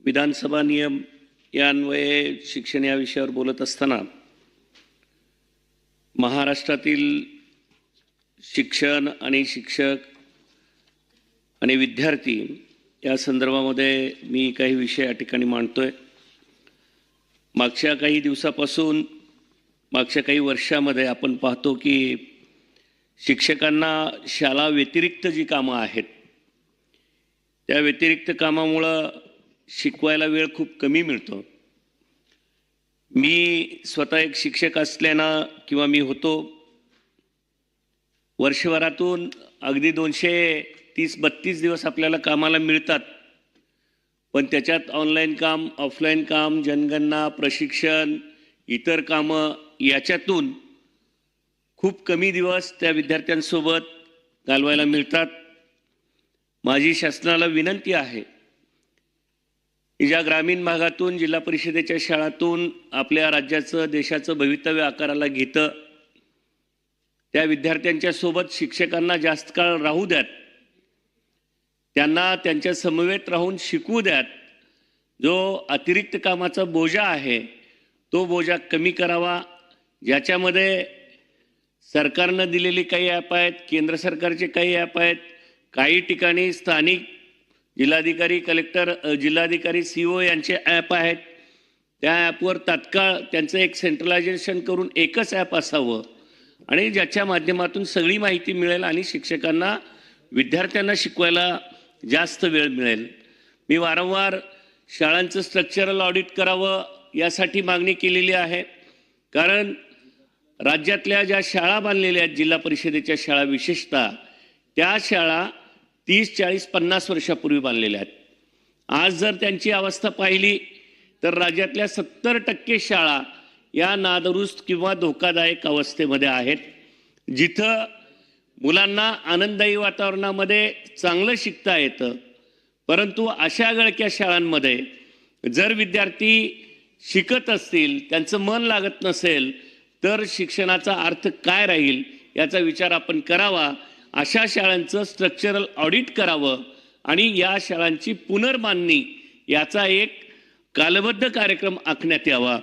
विधानसभा नियम या अन्वये शिक्षण या विषयावर बोलत असताना महाराष्ट्रातील शिक्षण आणि शिक्षक आणि विद्यार्थी या संदर्भामध्ये मी काही विषय या ठिकाणी मांडतोय। मागच्या काही दिवसापासून मागच्या काही वर्षामध्ये आपण पाहतो की शिक्षकांना शाळा व्यतिरिक्त जी कामं आहेत त्या व्यतिरिक्त कामामुळे शिकवायला वेळ खूप कमी मिळतो। मी स्वतः एक शिक्षक असल्यानं किंवा मी होतो वर्षभरातून अगदी 230-32 दिवस आपल्याला कामाला मिळतात, पण त्याच्यात ऑनलाईन काम, ऑफलाईन काम, जनगणना, प्रशिक्षण, इतर कामं याच्यातून खूप कमी दिवस त्या विद्यार्थ्यांसोबत घालवायला मिळतात। माझी शासनाला विनंती आहे की ज्या ग्रामीण भागातून जिल्हा परिषदेच्या शाळांतून आपल्या राज्याचं देशाचं भवितव्य आकाराला घेतं त्या विद्यार्थ्यांच्या सोबत शिक्षकांना जास्त काळ राहू द्यात, त्यांना त्यांच्या समवेत राहून शिकवू द्यात। जो अतिरिक्त कामाचा बोजा आहे तो बोजा कमी करावा। ज्याच्यामध्ये सरकारनं दिलेली काही ॲप आहेत, केंद्र सरकारचे काही ॲप आहेत, काही ठिकाणी स्थानिक जिल्हाधिकारी, कलेक्टर, जिल्हाधिकारी, CO यांचे ॲप आहेत। त्या ॲपवर तात्काळ त्यांचं एक सेंट्रलायझेशन करून एकच ॲप असावं आणि ज्याच्या माध्यमातून सगळी माहिती मिळेल आणि शिक्षकांना विद्यार्थ्यांना शिकवायला जास्त वेळ मिळेल। मी वारंवार शाळांचं स्ट्रक्चरल ऑडिट करावं यासाठी मागणी केलेली आहे, कारण राज्यातल्या ज्या शाळा बांधलेल्या आहेत जिल्हा परिषदेच्या शाळा विशेषतः त्या शाळा 30, 40, 50 वर्षापूर्वी बांधलेल्या आहेत। आज जर त्यांची अवस्था पाहिली तर राज्यातल्या 70% शाळा या नादुरुस्त किंवा धोकादायक अवस्थेमध्ये आहेत। जिथं मुलांना आनंददायी वातावरणामध्ये चांगलं शिकता येतं, परंतु अशा गळक्या शाळांमध्ये जर विद्यार्थी शिकत असतील, त्यांचं मन लागत नसेल तर शिक्षणाचा अर्थ काय राहील याचा विचार आपण करावा। अशा शाळांचं स्ट्रक्चरल ऑडिट करावं आणि या शाळांची पुनर्बांधणी याचा एक कालबद्ध कार्यक्रम आखण्यात यावा,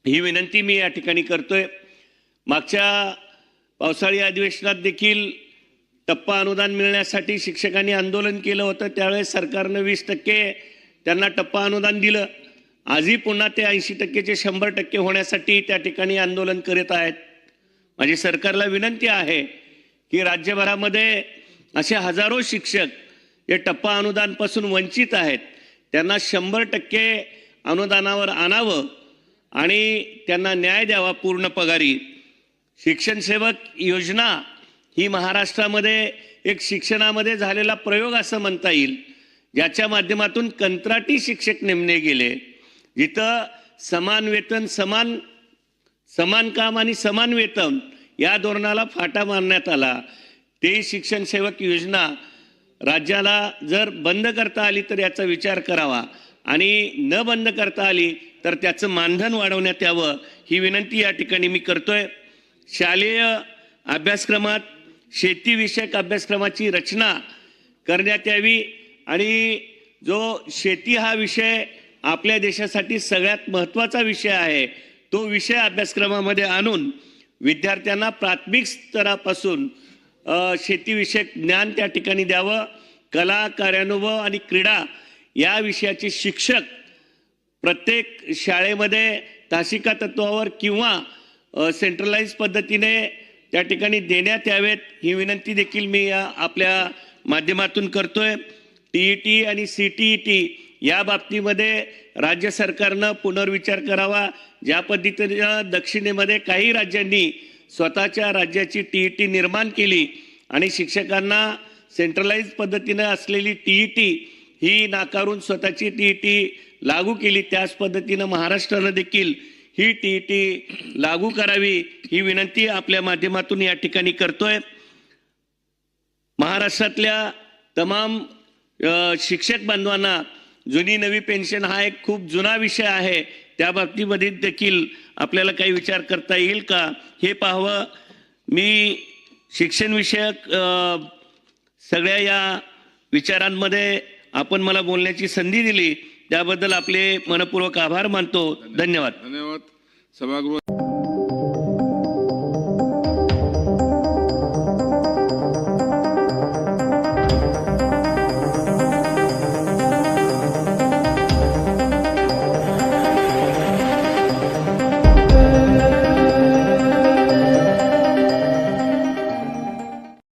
ही विनंती मी या ठिकाणी करतोय। मागच्या पावसाळी अधिवेशनात देखील टप्पा अनुदान मिळण्यासाठी शिक्षकांनी आंदोलन केलं होतं। त्यावेळेस सरकारनं 20% त्यांना टप्पा अनुदान दिलं। आजही पुन्हा ते 80% चे 100% होण्यासाठी त्या ठिकाणी आंदोलन करीत आहेत। माझी सरकारला विनंती आहे की राज्यभरामध्ये असे हजारो शिक्षक जे टप्पा अनुदानपासून वंचित आहेत त्यांना 100% अनुदानावर आणावं आणि त्यांना न्याय द्यावा पूर्ण पगारी। शिक्षण सेवक योजना ही महाराष्ट्रामध्ये एक शिक्षणामध्ये झालेला प्रयोग असं म्हणता येईल, ज्याच्या माध्यमातून कंत्राटी शिक्षक नेमले गेले, जिथं समान वेतन, समान काम आणि समान वेतन या धोरणाला फाटा मारण्यात आला। ते शिक्षण सेवक योजना राज्याला जर बंद करता आली तर याचा विचार करावा आणि न बंद करता आली तर त्याचं मानधन वाढवण्यात यावं, ही विनंती या ठिकाणी मी करतोय। शालेय अभ्यासक्रमात शेतीविषयक अभ्यासक्रमाची रचना करण्यात यावी आणि जो शेती हा विषय आपल्या देशासाठी सगळ्यात महत्त्वाचा विषय आहे तो विषय अभ्यासक्रमामध्ये आणून विद्यार्थ्यांना प्राथमिक स्तरापासून शेतीविषयक ज्ञान त्या ठिकाणी द्यावं। कला, कार्यानुभव आणि क्रीडा या विषयाचे शिक्षक प्रत्येक शाळेमध्ये तासिका तत्वावर किंवा सेंट्रलाइज पद्धतीने त्या ठिकाणी देण्यात यावेत, ही विनंती देखील मी आपल्या माध्यमातून करतोय। TET आणि CTET या बाबतीमध्ये राज्य सरकारनं पुनर्विचार करावा। ज्या पद्धतीनं दक्षिणेमध्ये काही राज्यांनी स्वतःच्या राज्याची TET निर्माण केली आणि शिक्षकांना सेंट्रलाइज पद्धतीनं असलेली TET ही नाकारून स्वतःची TET लागू केली, त्याच पद्धतीनं महाराष्ट्रानं देखील ही TET लागू करावी, ही विनंती आपल्या माध्यमातून या ठिकाणी करतोय। महाराष्ट्रातल्या तमाम शिक्षक बांधवांना जुनी नवी पेन्शन हा एक खूप जुना विषय आहे, त्या बाबतीमध्ये देखील आपल्याला काही विचार करता येईल का हे पाहावं। मी शिक्षण विषयक सगळ्या या विचारांमध्ये आपण मला बोलण्याची संधी दिली त्याबद्दल आपले मनपूर्वक आभार मानतो. धन्यवाद. धन्यवाद. सभागृह